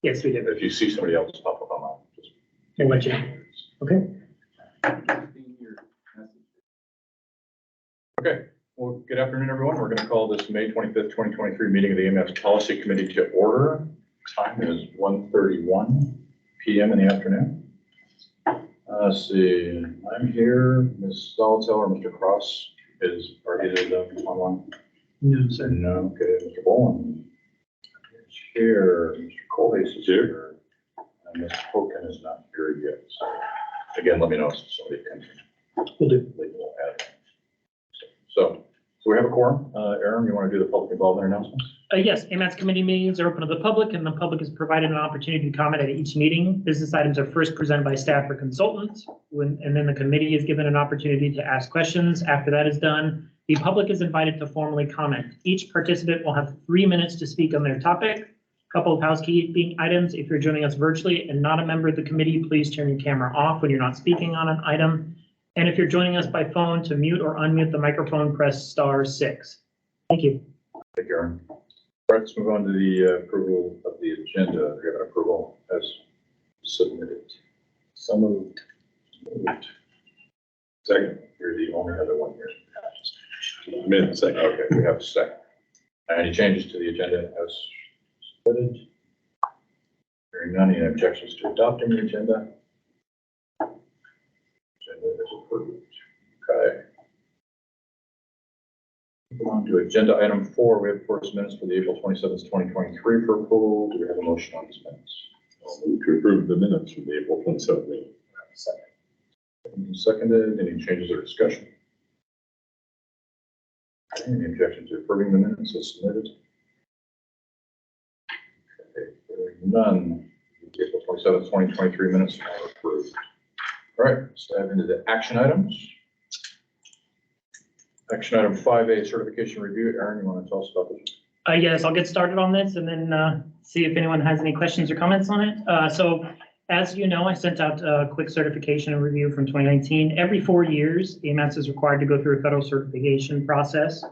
Yes, we do. If you see somebody else pop up online, just We'll let you know. Okay. Okay. Well, good afternoon, everyone. We're going to call this May 25th, 2023 meeting of the AMS Policy Committee to order. Time is 1:31 p.m. in the afternoon. Let's see. I'm here. Ms. Salatel or Mr. Cross are either of them online? No, sir. No. Okay. Mr. Bowen. Here. Mr. Colbase is here. And Ms. Hogan is not here yet. So again, let me know if somebody can. We'll do. So we have a quorum. Aaron, you want to do the public involvement announcements? Yes, AMAT's committee meetings are open to the public, and the public is provided an opportunity to comment at each meeting. Business items are first presented by staff or consultants, and then the committee is given an opportunity to ask questions. After that is done, the public is invited to formally comment. Each participant will have 3 minutes to speak on their topic. A couple of housekeeping items. If you're joining us virtually and not a member of the committee, please turn your camera off when you're not speaking on an item. And if you're joining us by phone, to mute or unmute the microphone, press *6. Thank you. Thank you, Aaron. All right, let's move on to the approval of the agenda. Do we have an approval as submitted? So moved. Second. You're the only other one here. Minute second. Okay, we have a second. Any changes to the agenda as submitted? Hearing none. Any objections to adopting the agenda? Agenda is approved. Okay. Moving on to agenda item 4, we have, of course, minutes for the April 27th, 2023 for approval. Do we have a motion on these minutes? I'll move to approve the minutes from the April 27th meeting. Second. Seconded. Any changes or discussion? Okay. Any objection to approving the minutes as submitted? Okay. Hearing none. The April 27th, 2023 minutes are approved. All right, let's dive into the action items. Action item 5A, certification review. Aaron, you want to tell us about this? Yes, I'll get started on this and then see if anyone has any questions or comments on it. So as you know, I sent out a quick certification and review from 2019. Every 4 years, AMS is required to go through a federal certification process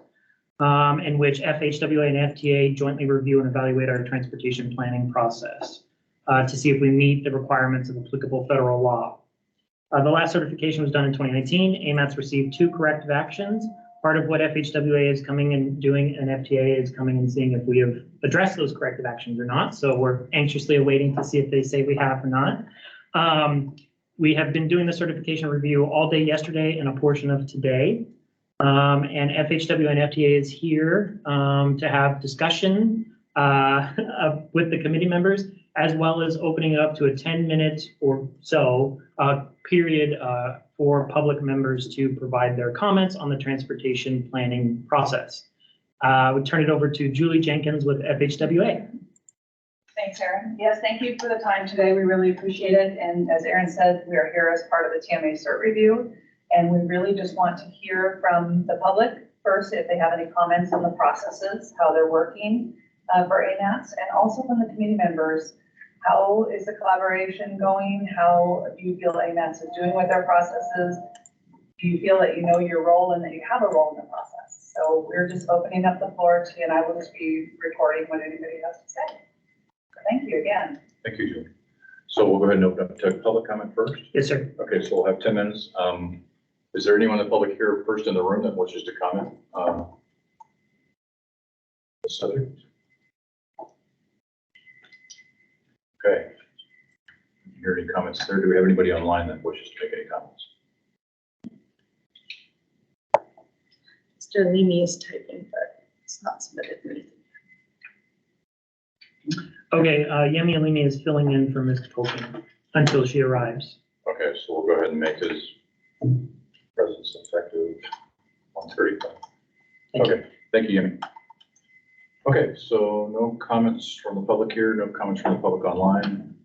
in which FHWA and FTA jointly review and evaluate our transportation planning process to see if we meet the requirements of applicable federal law. The last certification was done in 2019. AMAT's received 2 corrective actions. Part of what FHWA is coming and doing, and FTA is coming and seeing if we have addressed those corrective actions or not. So we're anxiously awaiting to see if they say we have or not. We have been doing the certification review all day yesterday and a portion of today. And FHWA and FTA is here to have discussion with the committee members, as well as opening it up to a 10-minute or so period for public members to provide their comments on the transportation planning process. We turn it over to Julie Jenkins with FHWA. Thanks, Aaron. Yes, thank you for the time today. We really appreciate it. And as Aaron said, we are here as part of the TMA CERT review. And we really just want to hear from the public first, if they have any comments on the processes, how they're working for AMATs, and also from the committee members. How is the collaboration going? How do you feel AMATs is doing with their processes? Do you feel that you know your role and that you have a role in the process? So we're just opening up the floor to you, and I will just be recording what anybody has to say. So thank you again. Thank you, Julie. So we'll go ahead and open up to public comment first. Yes, sir. Okay, so we'll have 10 minutes. Is there anyone in the public here first in the room that wishes to comment? The subject? Okay. Hear any comments there? Do we have anybody online that wishes to make any comments? Mr. Leamy is typing, but it's not submitted anything. Okay, Yemi Alimi is filling in for Ms. Tolkien until she arrives. Okay, so we'll go ahead and make his presence effective on 1:35. Okay, thank you, Yemi. Okay, so no comments from the public here, no comments from the public online.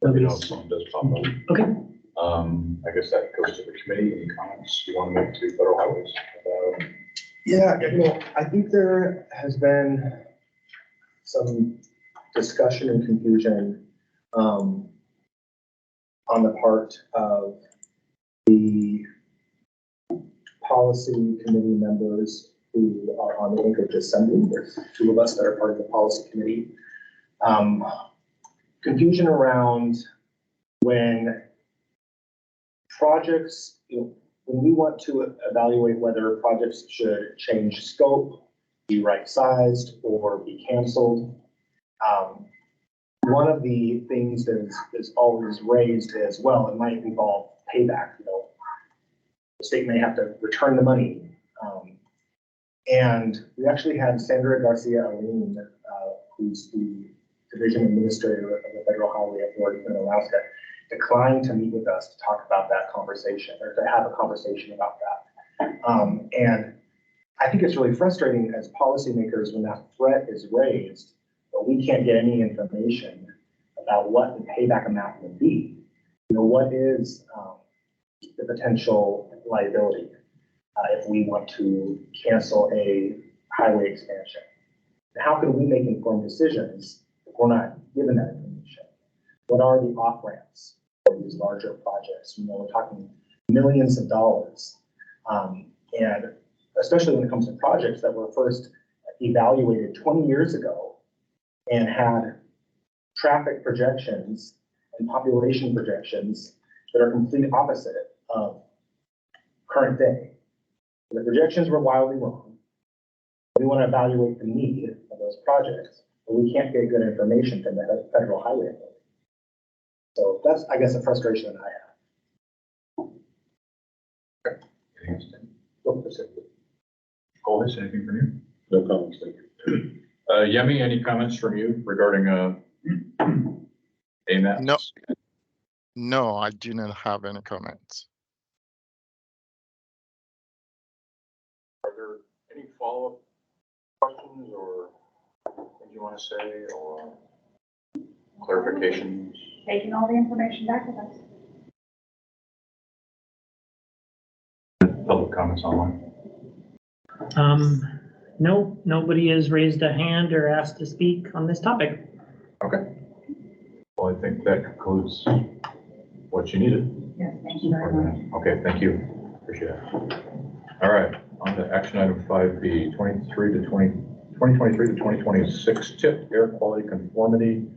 Let me know if someone does pop up. Okay. I guess that goes to the committee. Any comments you want to make to Federal Highways? Yeah, I think there has been some discussion and confusion on the part of the policy committee members who are on the Anchorage Assembly. There's 2 of us that are part of the policy committee. confusion around when projects, when we want to evaluate whether projects should change scope, be right-sized, or be canceled. One of the things that is always raised as well, it might involve payback. The state may have to return the money. And we actually had Sandra Garcia Aline, who's the Division Administrator of the Federal Highway Authority in Alaska, decline to meet with us to talk about that conversation, or to have a conversation about that. And I think it's really frustrating as policymakers when that threat is raised, but we can't get any information about what the payback amount would be. What is the potential liability if we want to cancel a highway expansion? And how can we make informed decisions if we're not given that information? What are the off-ramps for these larger projects? We're talking millions of dollars. And especially when it comes to projects that were first evaluated 20 years ago and had traffic projections and population projections that are complete opposite of current day. The projections were wildly wrong. We want to evaluate the need of those projects, but we can't get good information from the Federal Highway Authority. So that's, I guess, a frustration that I have. Okay. Anything else, Tim? Colvis, anything from you? No comments, thank you. Yemi, any comments from you regarding AMAPs? No. No, I do not have any comments. Are there any follow-up questions or things you want to say or clarifications? Taking all the information back with us. Public comments online? No, nobody has raised a hand or asked to speak on this topic. Okay. Well, I think that concludes what you needed. Yes, thank you very much. Okay, thank you. Appreciate it. All right, on to action item 5B, 2023 to 2026 tip air quality conformity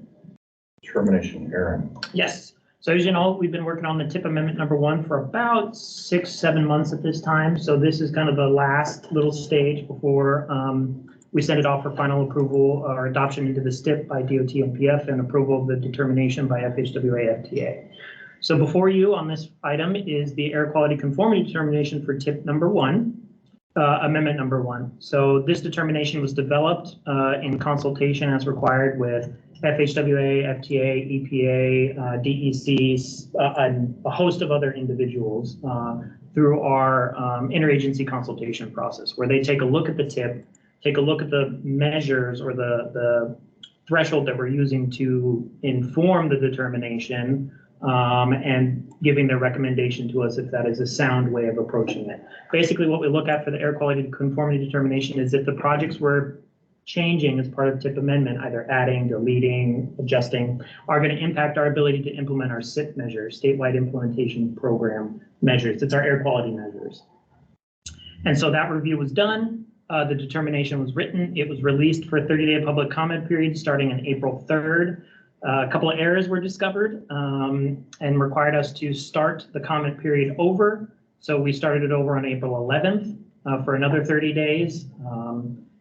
determination. Aaron. Yes. So as you know, we've been working on the tip amendment number 1 for about 6-7 months at this time. So this is kind of the last little stage before we send it off for final approval or adoption into the STIP by DOT NPF and approval of the determination by FHWA FTA. So before you on this item is the air quality conformity determination for tip number 1, amendment number 1. So this determination was developed in consultation as required with FHWA, FTA, EPA, DEC, a host of other individuals through our interagency consultation process, where they take a look at the tip, take a look at the measures or the threshold that we're using to inform the determination, and giving their recommendation to us if that is a sound way of approaching it. Basically, what we look at for the air quality conformity determination is if the projects we're changing as part of tip amendment, either adding, deleting, adjusting, are going to impact our ability to implement our SIP measures, statewide implementation program measures. It's our air quality measures. And so that review was done. The determination was written. It was released for a 30-day public comment period starting on April 3rd. A couple of errors were discovered and required us to start the comment period over. So we started it over on April 11th for another 30 days.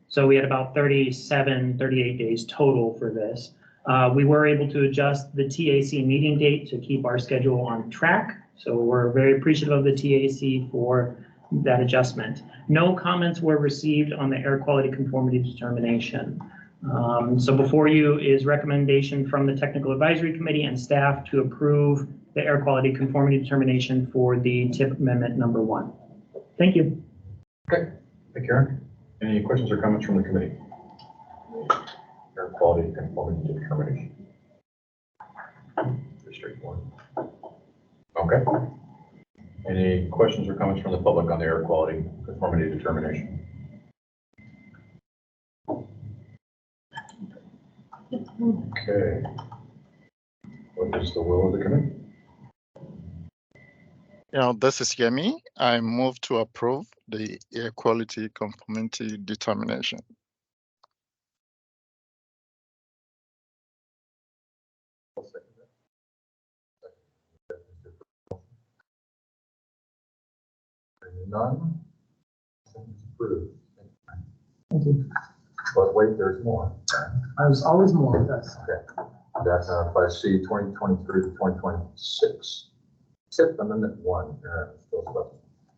So we had about 38 days total for this. We were able to adjust the TAC meeting date to keep our schedule on track. So we're very appreciative of the TAC for that adjustment. No comments were received on the air quality conformity determination. So before you is recommendation from the Technical Advisory Committee and staff to approve the air quality conformity determination for the tip amendment number 1. Thank you. Okay, thank you, Aaron. Any questions or comments from the committee? Air quality conformity determination. Pretty straightforward. Okay. Any questions or comments from the public on the air quality conformity determination? Okay. What is the will of the committee? This is Yemi. I move to approve the air quality conformity determination. None? It's approved. Thank you. But wait, there's more. There's always more with us. Okay. That's by C 2023 to 2026. Tip Amendment 1.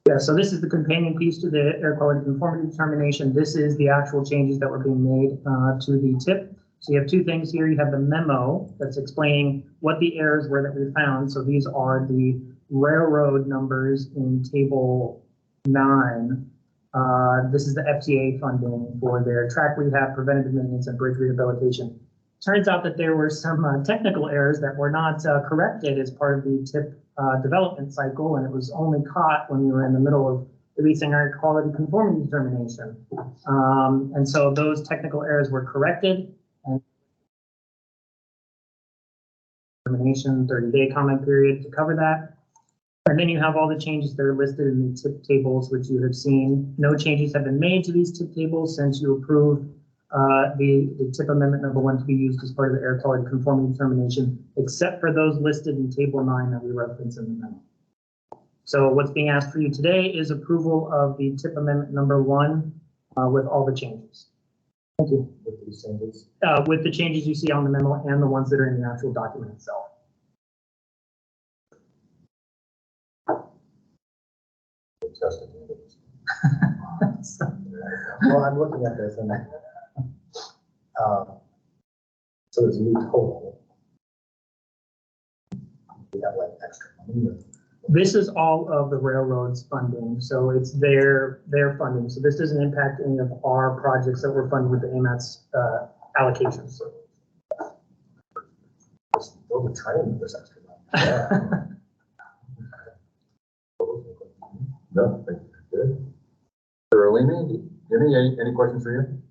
Yeah, so this is the companion piece to the air quality conformity determination. This is the actual changes that were being made to the tip. So you have two things here. You have the memo that's explaining what the errors were that we found. So these are the railroad numbers in table 9. This is the FTA funding for their track rehab, preventative maintenance, and bridge rehabilitation. Turns out that there were some technical errors that were not corrected as part of the tip development cycle, and it was only caught when we were in the middle of releasing our quality conformity determination. And so those technical errors were corrected. And determination 30-day comment period to cover that. And then you have all the changes that are listed in the tip tables, which you have seen. No changes have been made to these tip tables since you approved the tip amendment number 1 to be used as part of the air quality conformity determination, except for those listed in table 9 that we reference in the memo. So what's being asked for you today is approval of the tip amendment number 1 with all the changes. Thank you. With these changes. With the changes you see on the memo and the ones that are in the actual document itself. Well, I'm looking at this and so there's a new total. We have like extra money. This is all of the railroad's funding, so it's their funding. So this doesn't impact any of our projects that we're funding with the AMAT's allocations. We'll be trying with this extra money. Yeah. No, thank you. Good. Alimi, any questions for you?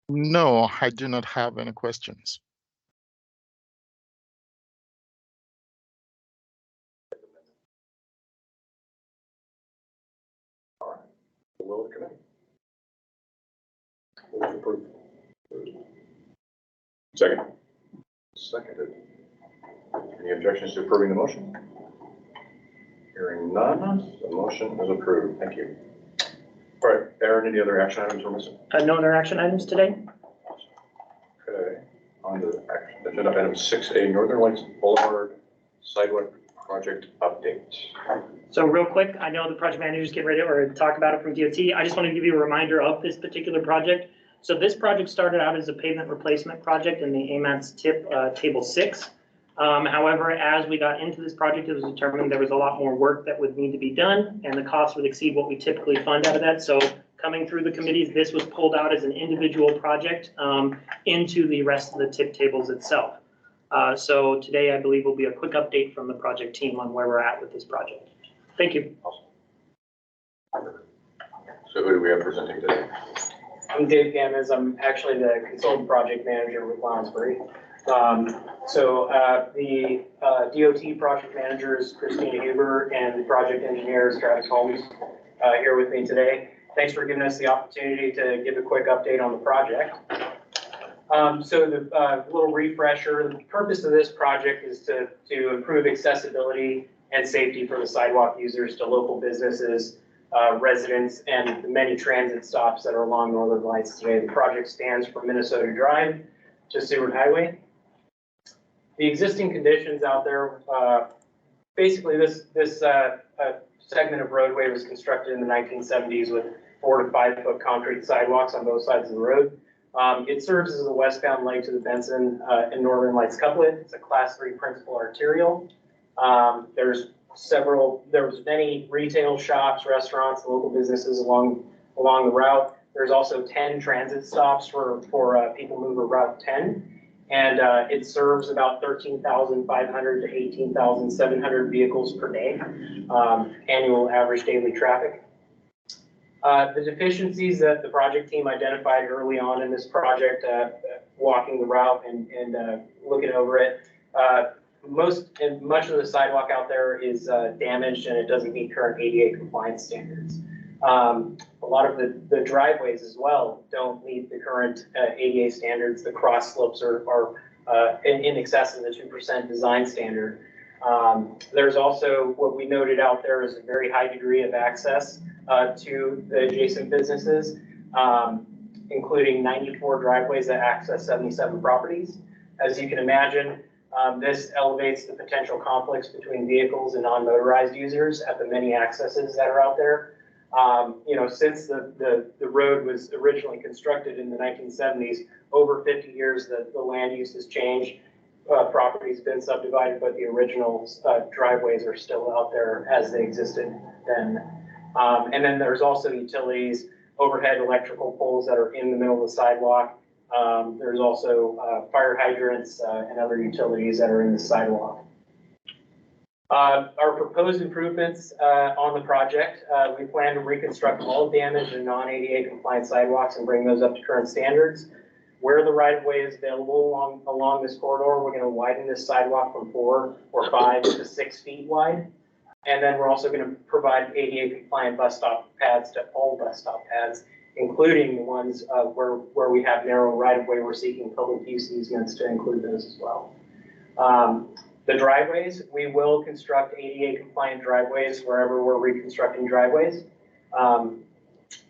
No, I do not have any questions. All right. The will of the committee. Move to approve. Second. Seconded. Any objections to approving the motion? Hearing none, the motion is approved. Thank you. All right, Aaron, any other action items we're missing? No other action items today? Okay, on to action agenda item 6A, Northern Lights Boulevard Sidewalk Project Update. So real quick, I know the project manager's getting ready to talk about it from DOT. I just want to give you a reminder of this particular project. So this project started out as a pavement replacement project in the AMAT's tip table 6. However, as we got into this project, it was determined there was a lot more work that would need to be done, and the cost would exceed what we typically fund out of that. So coming through the committees, this was pulled out as an individual project into the rest of the tip tables itself. So today, I believe, will be a quick update from the project team on where we're at with this project. Thank you. Awesome. So who do we have presenting today? I'm Dave Gamez. I'm actually the consultant project manager with Lounsbury. The DOT project manager is Christina Huber, and the project engineer is Travis Holmes here with me today. Thanks for giving us the opportunity to give a quick update on the project. The little refresher, the purpose of this project is to improve accessibility and safety for the sidewalk users to local businesses, residents, and the many transit stops that are along Northern Lights today. The project stands from Minnesota Drive to Seward Highway. The existing conditions out there, basically this segment of roadway was constructed in the 1970s with 4 to 5 foot concrete sidewalks on both sides of the road. It serves as a westbound leg to the Benson and Northern Lights couplet. It's a class 3 principal arterial. There was many retail shops, restaurants, local businesses along the route. There's also 10 transit stops for people mover Route 10. And it serves about 13,500 to 18,700 vehicles per day, annual average daily traffic. The deficiencies that the project team identified early on in this project, walking the route and looking over it, much of the sidewalk out there is damaged and it doesn't meet current ADA compliance standards. A lot of the driveways as well don't meet the current ADA standards. The cross slopes are in excess of the 2% design standard. There's also what we noted out there is a very high degree of access to the adjacent businesses, including 94 driveways that access 77 properties. As you can imagine, this elevates the potential conflicts between vehicles and non-motorized users at the many accesses that are out there. Since the road was originally constructed in the 1970s, over 50 years, the land use has changed. Property's been subdivided, but the original driveways are still out there as they existed then. And then there's also utilities, overhead electrical poles that are in the middle of the sidewalk. There's also fire hydrants and other utilities that are in the sidewalk. Our proposed improvements on the project, we plan to reconstruct all damaged and non-ADA compliant sidewalks and bring those up to current standards. Where the right-of-way is available along this corridor, we're going to widen this sidewalk from 4 or 5 to 6 feet wide. And then we're also going to provide ADA compliant bus stop pads to all bus stop pads, including the ones where we have narrow right-of-way. We're seeking public use easements to include those as well. The driveways, we will construct ADA compliant driveways wherever we're reconstructing driveways.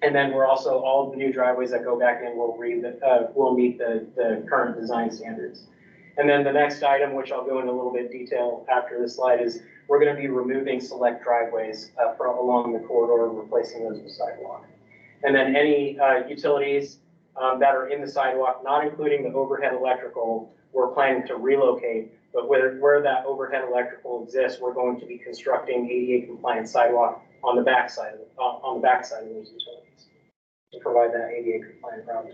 And then we're also, all the new driveways that go back in will meet the current design standards. And then the next item, which I'll go into a little bit of detail after this slide, is we're going to be removing select driveways along the corridor and replacing those with sidewalk. And then any utilities that are in the sidewalk, not including the overhead electrical, we're planning to relocate. But where that overhead electrical exists, we're going to be constructing ADA compliant sidewalk on the backside of those utilities to provide that ADA compliant route.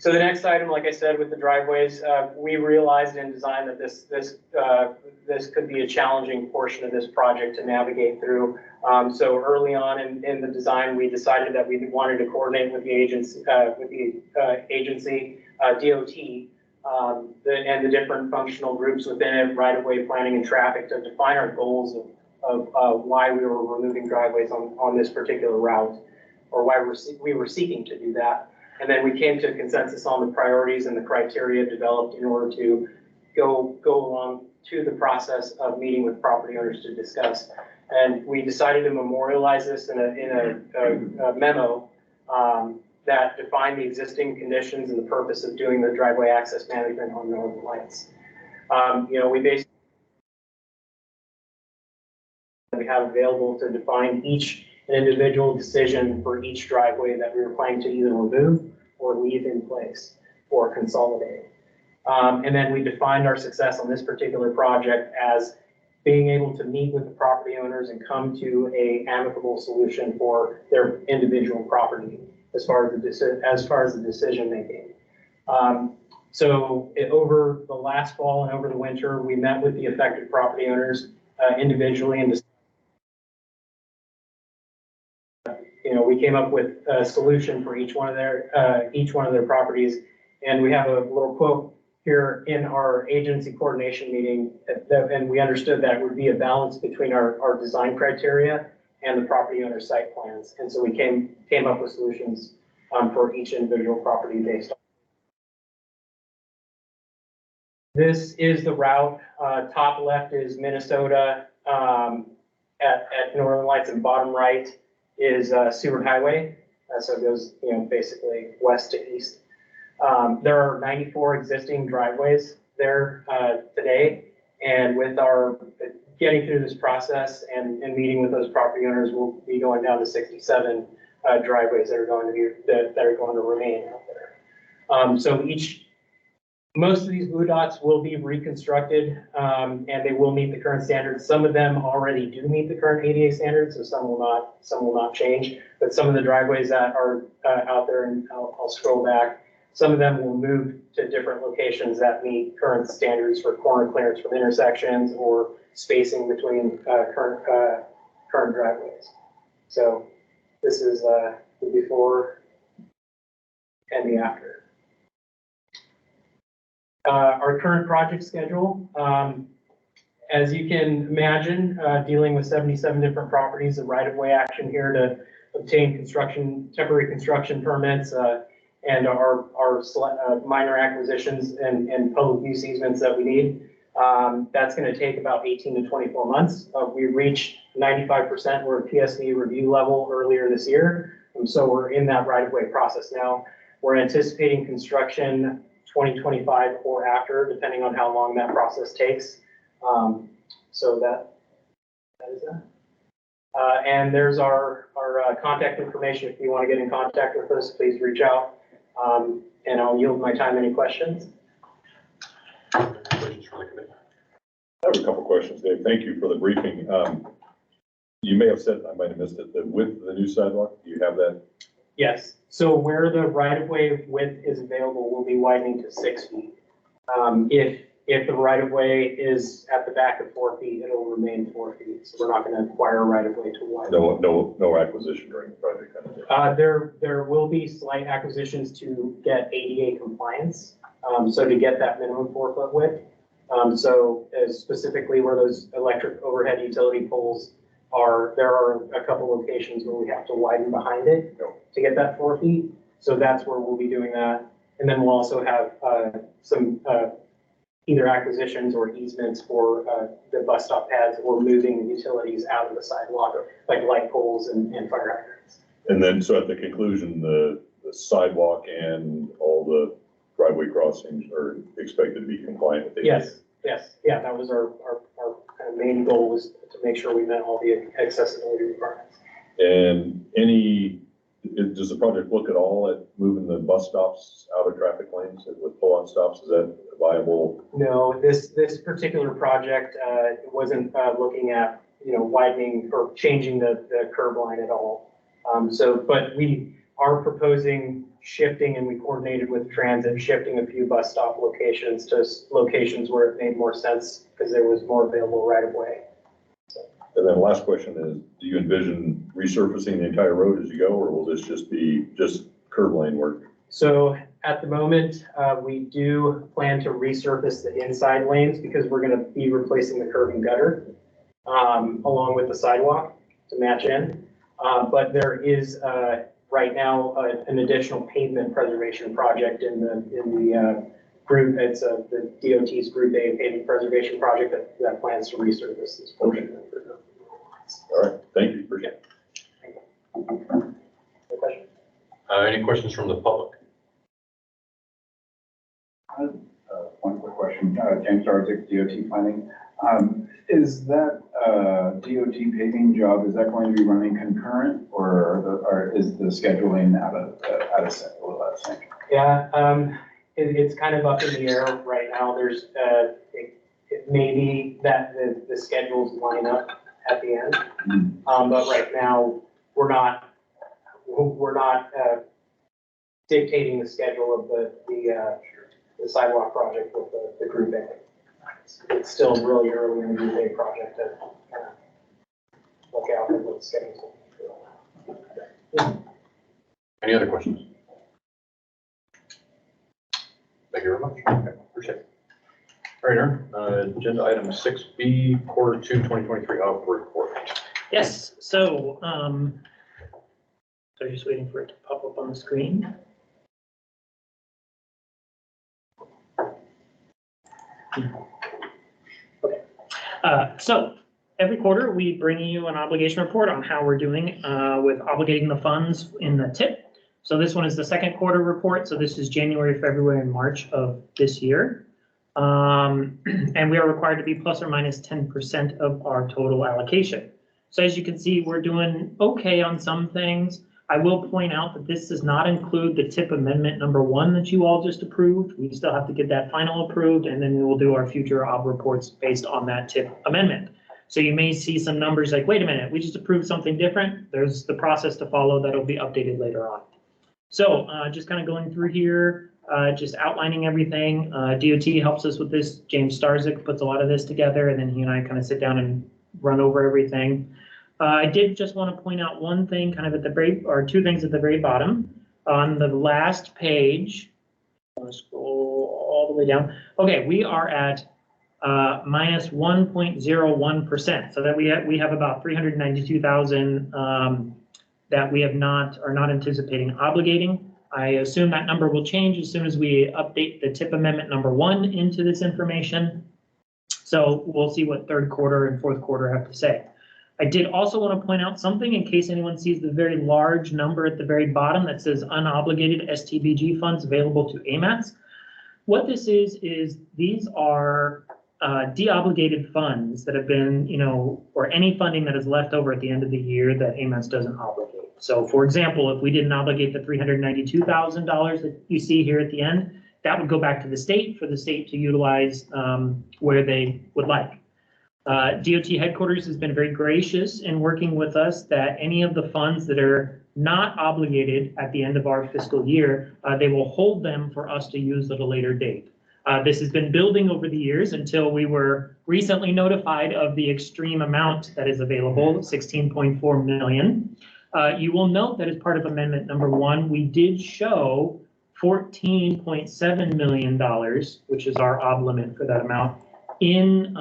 So the next item, like I said, with the driveways, we realized in design that this could be a challenging portion of this project to navigate through. So early on in the design, we decided that we wanted to coordinate with the agency, DOT, and the different functional groups within it, right-of-way planning and traffic, to define our goals of why we were removing driveways on this particular route, or why we were seeking to do that. And then we came to a consensus on the priorities and the criteria developed in order to go along to the process of meeting with property owners to discuss. And we decided to memorialize this in a memo that defined the existing conditions and the purpose of doing the driveway access management on Northern Lights. We basically have available to define each individual decision for each driveway that we were planning to either remove or leave in place or consolidate. And then we defined our success on this particular project as being able to meet with the property owners and come to an amicable solution for their individual property as far as the decision making. So over the last fall and over the winter, we met with the affected property owners individually, and we came up with a solution for each one of their properties. And we have a little quote here in our agency coordination meeting, and we understood that it would be a balance between our design criteria and the property owner site plans. And so we came up with solutions for each individual property based on. This is the route. Top left is Minnesota at Northern Lights, and bottom right is Seward Highway. So it goes, basically west to east. There are 94 existing driveways there today, and with our getting through this process and meeting with those property owners, we'll be going down to 67 driveways that are going to remain out there. So most of these blue dots will be reconstructed, and they will meet the current standards. Some of them already do meet the current ADA standards, so some will not change. But some of the driveways that are out there, and I'll scroll back, some of them will move to different locations that meet current standards for corner clearance from intersections or spacing between current driveways. So this is the before and the after. Our current project schedule, as you can imagine, dealing with 77 different properties, the right-of-way action here to obtain temporary construction permits, and our minor acquisitions and public use easements that we need. That's going to take about 18 to 24 months. We reached 95%. We're at PSC review level earlier this year. And so we're in that right-of-way process now. We're anticipating construction 2025 or after, depending on how long that process takes. So that is that. And there's our contact information. If you want to get in contact with us, please reach out. And I'll yield my time. Any questions? Questions from the committee? I have a couple questions, Dave. Thank you for the briefing. You may have said, I might have missed it, the width of the new sidewalk, do you have that? Yes. So where the right-of-way width is available, we'll be widening to 6 feet. If the right-of-way is at the back of 4 feet, it'll remain 4 feet. So we're not going to acquire a right-of-way to widen. No acquisition during the project. There will be slight acquisitions to get ADA compliance. So to get that minimum 4 foot width. So as specifically where those electric overhead utility poles are, there are a couple locations where we have to widen behind it to get that 4 feet. So that's where we'll be doing that. And then we'll also have some either acquisitions or easements for the bus stop pads or moving utilities out of the sidewalk, like light poles and fire hydrants. And then, so at the conclusion, the sidewalk and all the driveway crossings are expected to be compliant with ADA? Yes. Yeah, that was our kind of main goal, was to make sure we met all the accessibility requirements. And does the project look at all at moving the bus stops out of traffic lanes with pull-out stops? Is that viable? No, this particular project wasn't looking at, widening or changing the curb line at all. But we are proposing shifting, and we coordinated with transit, shifting a few bus stop locations to locations where it made more sense because there was more available right of way. And then last question is, do you envision resurfacing the entire road as you go, or will this just be curb lane work? So at the moment, we do plan to resurface the inside lanes because we're going to be replacing the curb and gutter along with the sidewalk to match in. But there is right now an additional pavement preservation project in the group. It's the DOT's Group A pavement preservation project that plans to resurface this portion. All right, thank you. Appreciate it. Any questions? Any questions from the public? One quick question, James Darzik, DOT planning. Is that DOT paving job, is that going to be running concurrent, or is the scheduling out of sync? Yeah, it's kind of up in the air right now. There's it may be that the schedules line up at the end, but right now we're not dictating the schedule of the sidewalk project with the Group A. It's still really early in the Group A project to kind of look out at what the schedule is. Any other questions? Thank you very much. Okay, appreciate it. All right, Aaron, agenda item 6B, quarter 2, 2023 output report. Yes, so, just waiting for it to pop up on the screen. Okay, so every quarter we bring you an obligation report on how we're doing with obligating the funds in the TIP. So this one is the second quarter report. So this is January, February, and March of this year. And we are required to be plus or minus 10% of our total allocation. So as you can see, we're doing okay on some things. I will point out that this does not include the TIP amendment number 1 that you all just approved. We still have to get that final approved, and then we will do our future ob reports based on that TIP amendment. So you may see some numbers like, wait a minute, we just approved something different. There's the process to follow that'll be updated later on. So just kind of going through here, just outlining everything. DOT helps us with this. James Starzik puts a lot of this together, and then he and I kind of sit down and run over everything. I did just want to point out one thing kind of at the very, or two things at the very bottom. On the last page, I'm going to scroll all the way down. Okay, we are at minus 1.01%. So that we have about 392,000 that we are not anticipating obligating. I assume that number will change as soon as we update the TIP amendment number 1 into this information. So we'll see what third quarter and fourth quarter have to say. I did also want to point out something in case anyone sees the very large number at the very bottom that says unobligated STBG funds available to AMATs. What this is these are deobligated funds that have been, or any funding that is left over at the end of the year that AMATs doesn't obligate. So for example, if we didn't obligate the $392,000 that you see here at the end, that would go back to the state for the state to utilize where they would like. DOT headquarters has been very gracious in working with us that any of the funds that are not obligated at the end of our fiscal year, they will hold them for us to use at a later date. This has been building over the years until we were recently notified of the extreme amount that is available, 16.4 million. You will note that as part of amendment number 1, we did show $14.7 million, which is our ob limit for that amount, in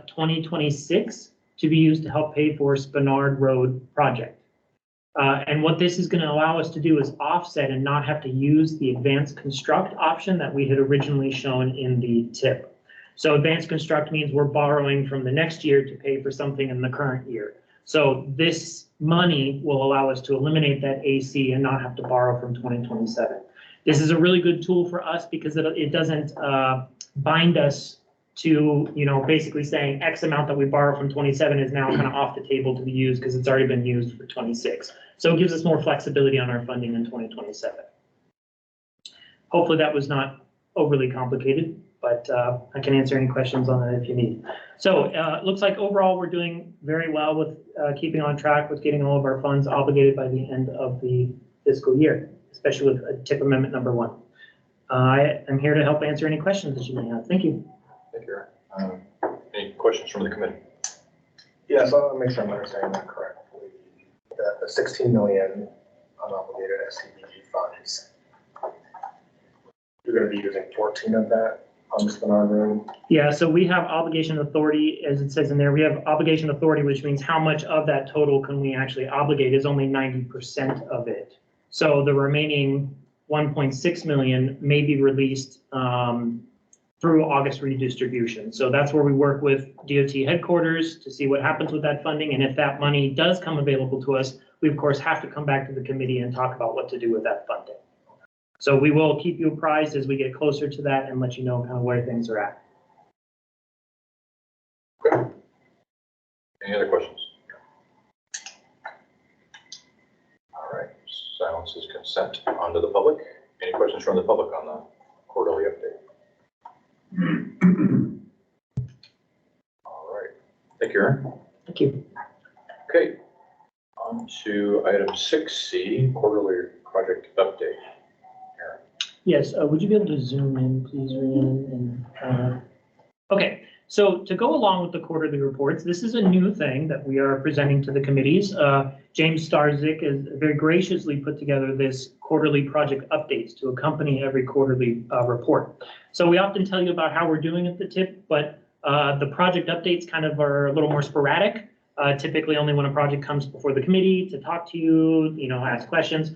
2026 to be used to help pay for Spenard Road project. And what this is going to allow us to do is offset and not have to use the advanced construct option that we had originally shown in the tip. So advanced construct means we're borrowing from the next year to pay for something in the current year. So this money will allow us to eliminate that AC and not have to borrow from 2027. This is a really good tool for us because it doesn't bind us to, basically saying X amount that we borrow from 27 is now kind of off the table to be used because it's already been used for 26. So it gives us more flexibility on our funding in 2027. Hopefully that was not overly complicated, but I can answer any questions on that if you need. So it looks like overall we're doing very well with keeping on track with getting all of our funds obligated by the end of the fiscal year, especially with tip amendment number 1. I am here to help answer any questions that you may have. Thank you. Thank you, Aaron. Any questions from the committee? Yeah, so I'll make sure I'm understanding that correctly. The 16 million unobligated STBG funds, you're going to be using 14 of that on Spenard Road? Yeah, so we have obligation authority, as it says in there, we have obligation authority, which means how much of that total can we actually obligate is only 90% of it. So the remaining 1.6 million may be released through August redistribution. So that's where we work with DOT headquarters to see what happens with that funding. And if that money does come available to us, we of course have to come back to the committee and talk about what to do with that funding. So we will keep you apprised as we get closer to that and let you know kind of where things are at. Okay. Any other questions? All right, silence is consent. On to the public. Any questions from the public on the quarterly update? All right, thank you, Aaron. Thank you. Okay, on to item 6C, quarterly project update. Aaron. Yes, would you be able to zoom in, please, Rhiannon? Okay, so to go along with the quarterly reports, this is a new thing that we are presenting to the committees. James Starzik has very graciously put together this quarterly project updates to accompany every quarterly report. So we often tell you about how we're doing at the tip, but the project updates kind of are a little more sporadic. Typically only when a project comes before the committee to talk to you, ask questions.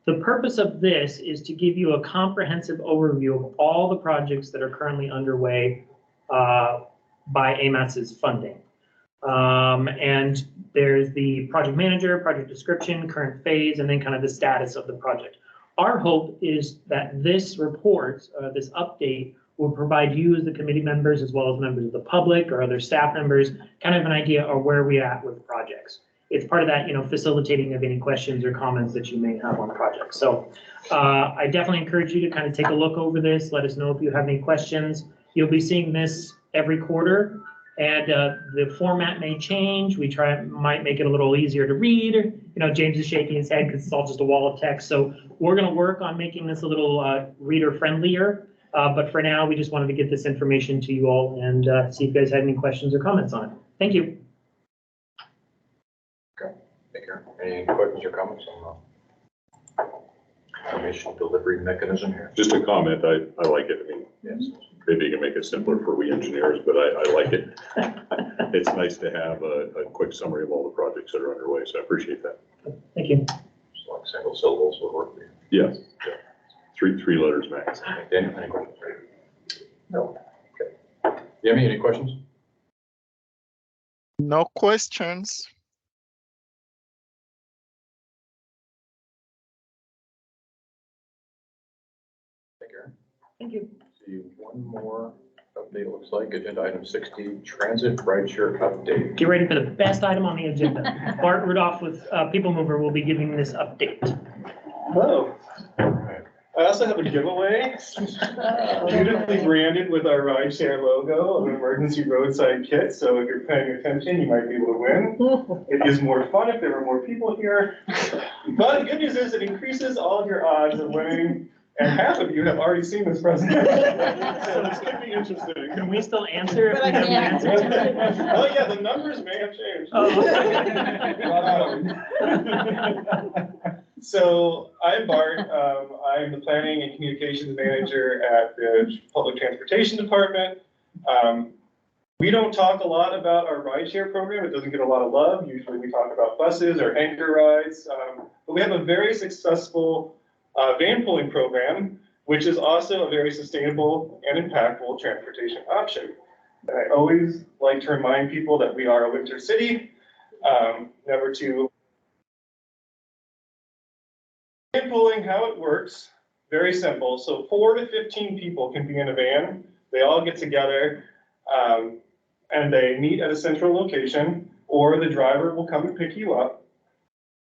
The purpose of this is to give you a comprehensive overview of all the projects that are currently underway by AMATS's funding. And there's the project manager, project description, current phase, and then kind of the status of the project. Our hope is that this report, this update, will provide you as the committee members, as well as members of the public or other staff members, kind of an idea of where we're at with projects. It's part of that, facilitating of any questions or comments that you may have on projects. So I definitely encourage you to kind of take a look over this. Let us know if you have any questions. You'll be seeing this every quarter, and the format may change. We might make it a little easier to read. James is shaking his head because it's all just a wall of text. So we're going to work on making this a little reader friendlier. But for now, we just wanted to get this information to you all and see if you guys had any questions or comments on it. Thank you. Okay, thank you. Any questions or comments on the information delivery mechanism here? Just a comment, I like it. I mean, Yes. maybe you can make it simpler for we engineers, but I like it. It's nice to have a quick summary of all the projects that are underway, so I appreciate that. Thank you. Just like single syllables would work for you. Yes, yeah. Three letters max. Daniel, any questions? No. Okay. Yemi, any questions? No questions? Thank you, Aaron. Thank you. See one more update, it looks like, agenda item 60, transit rideshare update. Get ready for the best item on the agenda. Bart Rudolph with People Mover will be giving this update. Hello. All right. I also have a giveaway, beautifully branded with our Rideshare logo of an emergency roadside kit. So if you're paying attention, you might be able to win. It is more fun if there are more people here. But the good news is it increases all of your odds of winning. And half of you have already seen this presentation. So this could be interesting. Can we still answer if we have the answer to it? Oh, yeah, the numbers may have changed. So I'm Bart. I'm the Planning and Communications Manager at the Public Transportation Department. We don't talk a lot about our rideshare program. It doesn't get a lot of love. Usually we talk about buses or anchor rides. But we have a very successful van pooling program, which is also a very sustainable and impactful transportation option. And I always like to remind people that we are a winter city, never to. Van pooling, how it works, very simple. So 4 to 15 people can be in a van. They all get together and they meet at a central location, or the driver will come and pick you up.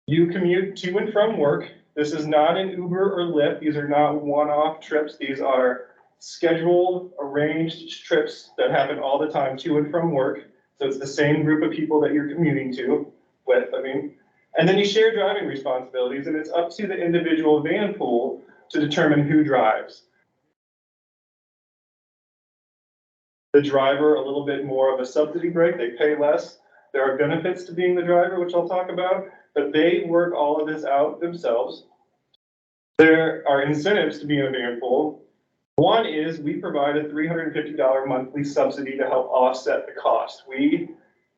You commute to and from work. This is not an Uber or Lyft. These are not one-off trips. These are scheduled, arranged trips that happen all the time to and from work. So it's the same group of people that you're commuting with. And then you share driving responsibilities, and it's up to the individual van pool to determine who drives. The driver, a little bit more of a subsidy break. They pay less. There are benefits to being the driver, which I'll talk about, but they work all of this out themselves. There are incentives to be in a van pool. One is we provide a $350 monthly subsidy to help offset the cost. We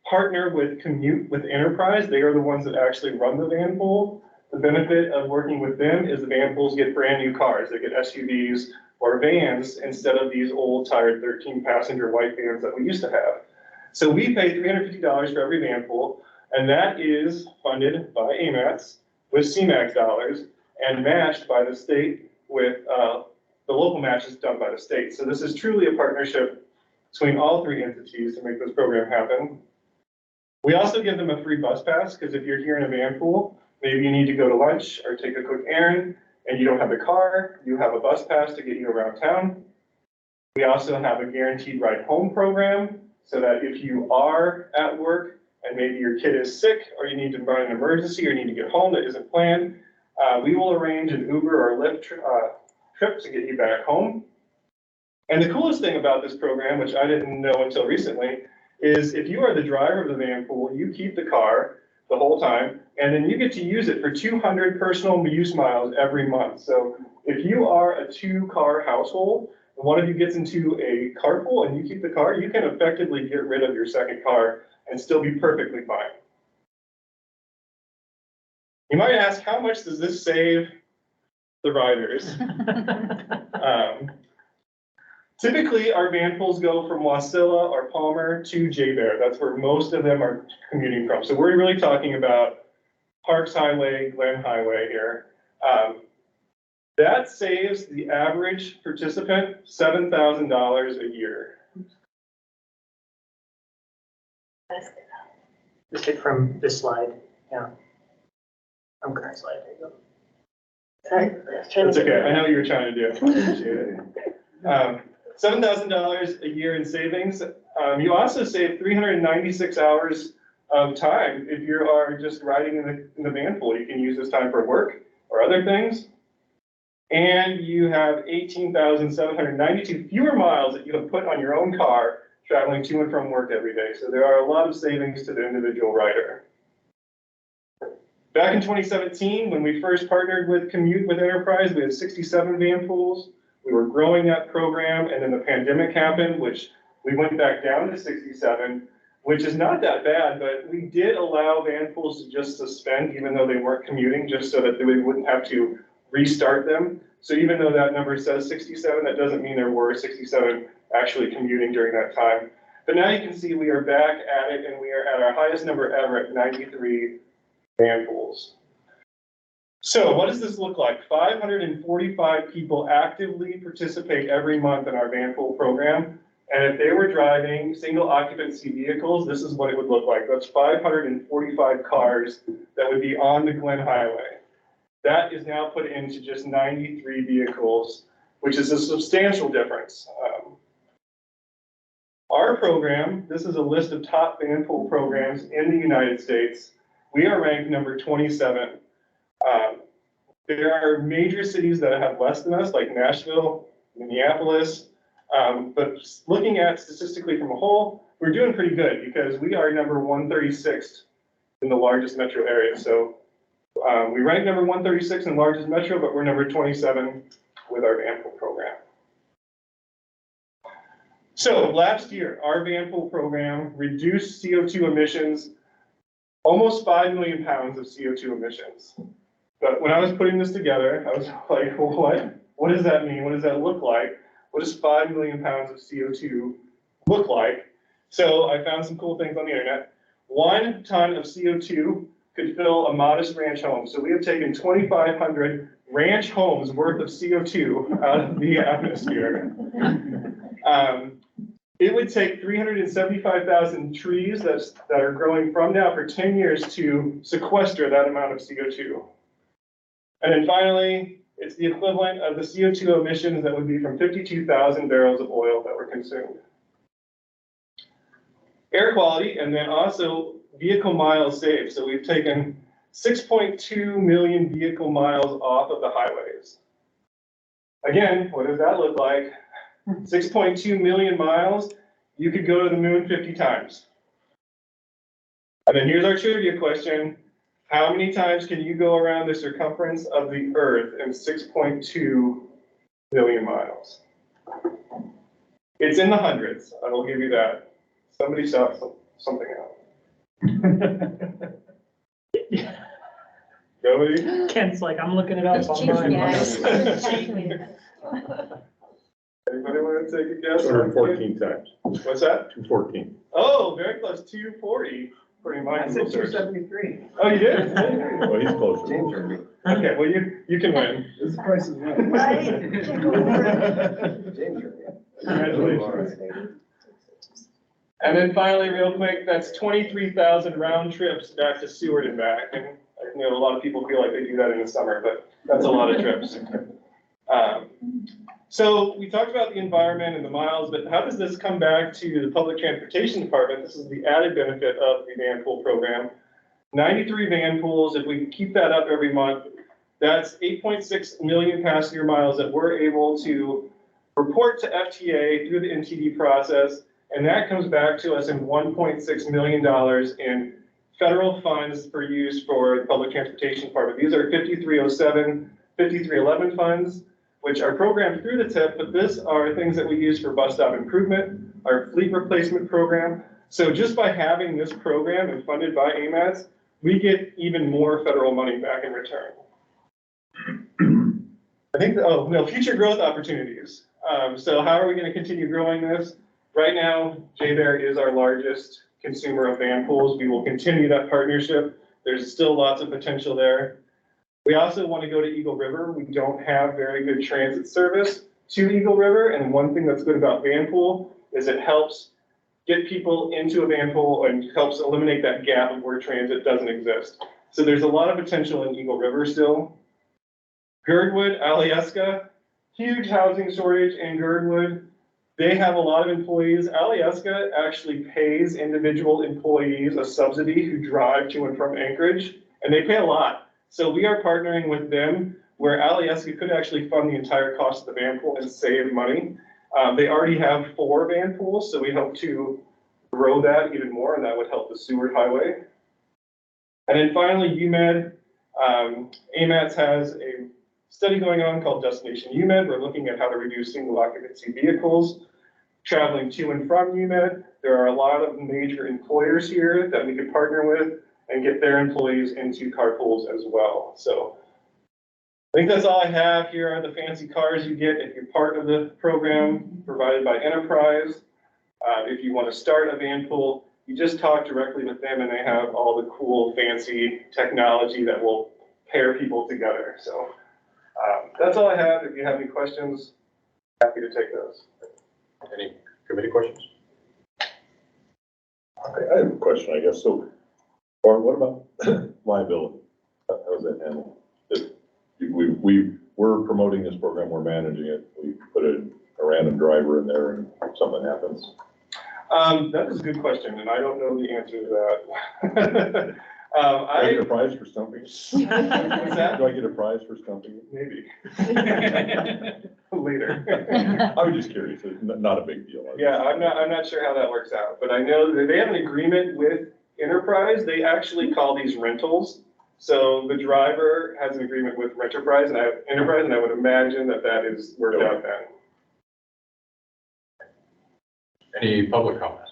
partner with Commute with Enterprise. They are the ones that actually run the van pool. The benefit of working with them is the van pools get brand new cars. They get SUVs or vans instead of these old tired 13-passenger white vans that we used to have. So we pay $350 for every van pool, and that is funded by AMATS with CMAQ dollars and matched by the state with the local match is done by the state. So this is truly a partnership between all three entities to make this program happen. We also give them a free bus pass, because if you're here in a van pool, maybe you need to go to lunch or take a quick errand and you don't have a car, you have a bus pass to get you around town. We also have a guaranteed ride home program, so that if you are at work and maybe your kid is sick or you need to run an emergency or you need to get home that isn't planned, we will arrange an Uber or Lyft trip to get you back home. And the coolest thing about this program, which I didn't know until recently, is if you are the driver of the van pool, you keep the car the whole time, and then you get to use it for 200 personal use miles every month. So if you are a 2-car household, and one of you gets into a carpool and you keep the car, you can effectively get rid of your second car and still be perfectly fine. You might ask, how much does this save the riders? Typically, our van pools go from Wasilla or Palmer to J-Bear. That's where most of them are commuting from. So we're really talking about Parks Highway, Glen Highway here. That saves the average participant $7,000 a year. Just hit from this slide, yeah. From current slide, there you go. Sorry. That's okay, I know what you were trying to do. I appreciate it. $7,000 a year in savings. You also save 396 hours of time if you are just riding in the van pool. You can use this time for work or other things. And you have 18,792 fewer miles that you have put on your own car traveling to and from work every day. So there are a lot of savings to the individual rider. Back in 2017, when we first partnered with Commute with Enterprise, we had 67 van pools. We were growing that program, and then the pandemic happened, which we went back down to 67, which is not that bad, but we did allow van pools to just suspend, even though they weren't commuting, just so that we wouldn't have to restart them. So even though that number says 67, that doesn't mean there were 67 actually commuting during that time. But now you can see we are back at it, and we are at our highest number ever at 93 van pools. So what does this look like? 545 people actively participate every month in our van pool program. And if they were driving single occupancy vehicles, this is what it would look like. That's 545 cars that would be on the Glen Highway. That is now put into just 93 vehicles, which is a substantial difference. Our program, this is a list of top van pool programs in the United States. We are ranked number 27. There are major cities that have less than us, like Nashville, Minneapolis. But looking at statistically from a whole, we're doing pretty good because we are number 136 in the largest metro area. So we rank number 136 in the largest metro, but we're number 27 with our van pool program. So last year, our van pool program reduced CO2 emissions, almost 5 million pounds of CO2 emissions. But when I was putting this together, I was like, well, what does that mean? What does that look like? What does 5 million pounds of CO2 look like? So I found some cool things on the internet. 1 ton of CO2 could fill a modest ranch home. So we have taken 2,500 ranch homes worth of CO2 out of the atmosphere. It would take 375,000 trees that are growing from now for 10 years to sequester that amount of CO2. And then finally, it's the equivalent of the CO2 emissions that would be from 52,000 barrels of oil that were consumed. Air quality, and then also vehicle miles saved. So we've taken 6.2 million vehicle miles off of the highways. Again, what does that look like? 6.2 million miles, you could go to the moon 50 times. And then here's our trivia question. How many times can you go around the circumference of the Earth in 6.2 million miles? It's in the hundreds, I will give you that. Somebody shout something out. Nobody? Ken's like, I'm looking it up online. Anybody want to take a guess? 214 times. What's that? 214. Oh, very close, 240. Pretty much. I said 273. Oh, you did? Well, he's closer. James heard me. Okay, well, you can win. This price is right. Right. James heard me. Congratulations. And then finally, real quick, that's 23,000 round trips back to Seward and back. And I know a lot of people feel like they do that in the summer, but that's a lot of trips. So we talked about the environment and the miles, but how does this come back to the public transportation department? This is the added benefit of the van pool program. 93 van pools, if we keep that up every month, that's 8.6 million passenger miles that we're able to report to FTA through the NTD process. And that comes back to us in $1.6 million in federal funds for use for the public transportation department. These are 5307, 5311 funds, which are programmed through the TIP, but these are things that we use for bus stop improvement, our fleet replacement program. So just by having this program and funded by AMATS, we get even more federal money back in return. I think, future growth opportunities. So how are we going to continue growing this? Right now, JBER is our largest consumer of van pools. We will continue that partnership. There's still lots of potential there. We also want to go to Eagle River. We don't have very good transit service to Eagle River. And one thing that's good about van pool is it helps get people into a van pool and helps eliminate that gap of where transit doesn't exist. So there's a lot of potential in Eagle River still. Girdwood, Alyeska, huge housing shortage in Girdwood. They have a lot of employees. Alyeska actually pays individual employees a subsidy who drive to and from Anchorage, and they pay a lot. So we are partnering with them where Alyeska could actually fund the entire cost of the van pool and save money. They already have 4 van pools, so we hope to grow that even more, and that would help the Seward Highway. And then finally, UMed. AMATS has a study going on called Destination UMed. We're looking at how to reduce single occupancy vehicles traveling to and from UMed. There are a lot of major employers here that we could partner with and get their employees into carpools as well. So I think that's all I have. Here are the fancy cars you get if you're part of the program provided by Enterprise. If you want to start a van pool, you just talk directly with them and they have all the cool, fancy technology that will pair people together. So that's all I have. If you have any questions, happy to take those. Any committee questions? I have a question, I guess. So, or what about liability? How's that handled? If we're promoting this program, we're managing it, we put a random driver in there and something happens. That is a good question, and I don't know the answer to that. Do I get a prize for stumping? What's that? Do I get a prize for stumping? Maybe. Later. I was just curious. It's not a big deal. Yeah, I'm not sure how that works out, but I know that they have an agreement with Enterprise. They actually call these rentals. So the driver has an agreement with Enterprise, and I would imagine that that is worked out then. Any public comments?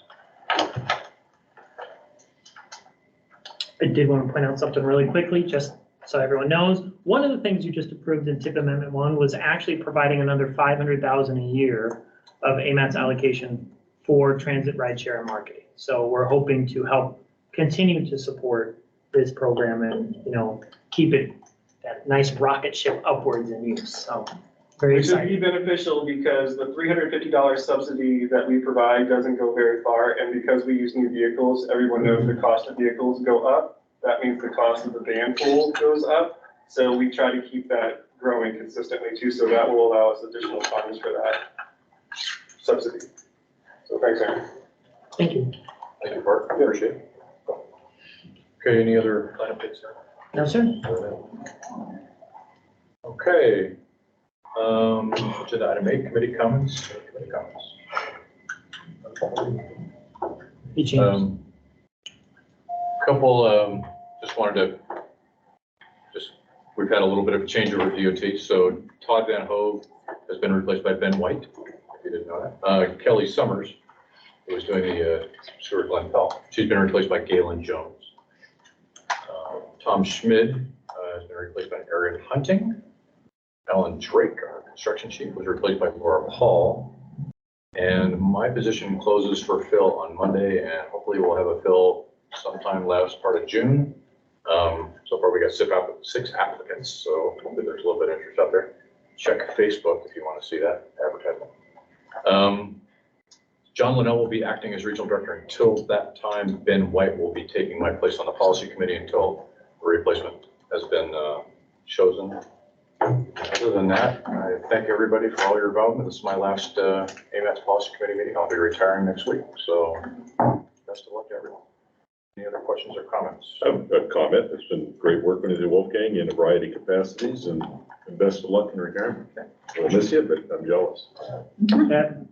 I did want to point out something really quickly, just so everyone knows. One of the things you just approved in TIP Amendment 1 was actually providing another $500,000 a year of AMAT's allocation for transit rideshare and marketing. So we're hoping to help continue to support this program and, you know, keep it that nice rocket ship upwards in use. So very Which would exciting. be beneficial because the $350 subsidy that we provide doesn't go very far. And because we use new vehicles, everyone knows the cost of vehicles go up. That means the cost of the van pool goes up. So we try to keep that growing consistently too. So that will allow us additional funds for that subsidy. So thanks, Aaron. Thank you. Thank you, Bart. Appreciate it. Okay, any other line updates there? No, sir. Okay. Agenda item 8, committee comments. Committee comments. He changed. Couple, just wanted to, we've had a little bit of a changeover at DOT. So Todd Van Hove has been replaced by Ben White, if you didn't know that. Kelly Summers, who was doing the sewer Glen Pell, she's been replaced by Galen Jones. Tom Schmid has been replaced by Aaron Hunting. Alan Drake, our construction chief, was replaced by Laura Paul. And my position closes for Phil on Monday, and hopefully we'll have a Phil sometime last part of June. So far we got 6 applicants, so hopefully there's a little bit of interest out there. Check Facebook if you want to see that advertisement. John Linnell will be acting as regional director until that time. Ben White will be taking my place on the policy committee until the replacement has been chosen. Other than that, I thank everybody for all your involvement. This is my last AMAT's policy committee meeting. I'll be retiring next week, so best of luck to everyone. Any other questions or comments? I have a comment. It's been great working with the Wolfgang in a variety of capacities, and best of luck in retirement. I'll miss you, but I'm jealous.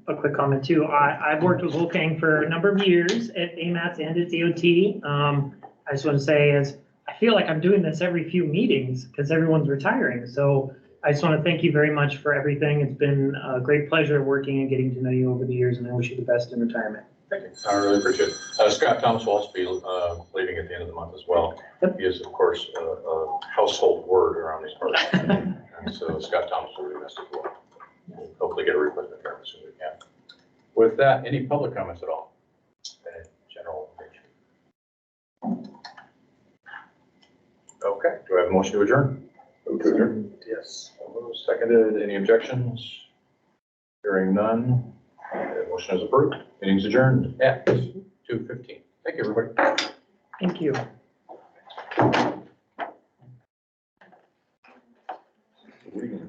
A quick comment too. I've worked with Wolfgang for a number of years at AMATS and at DOT. I just want to say I feel like I'm doing this every few meetings because everyone's retiring. So I just want to thank you very much for everything. It's been a great pleasure working and getting to know you over the years, and I wish you the best in retirement. Thank you. I really appreciate it. Scott Thomas will also be leaving at the end of the month as well. Yep. He is, of course, a household word around these parts. And so Scott Thomas will be missed as well. We'll hopefully get a replacement there as soon as we can. With that, any public comments at all? General nature. Okay, do I have a motion to adjourn? Yes. Seconded. Any objections? Hearing none. The motion is approved. Meeting's adjourned at 2:15. Thank you, everybody. Thank you.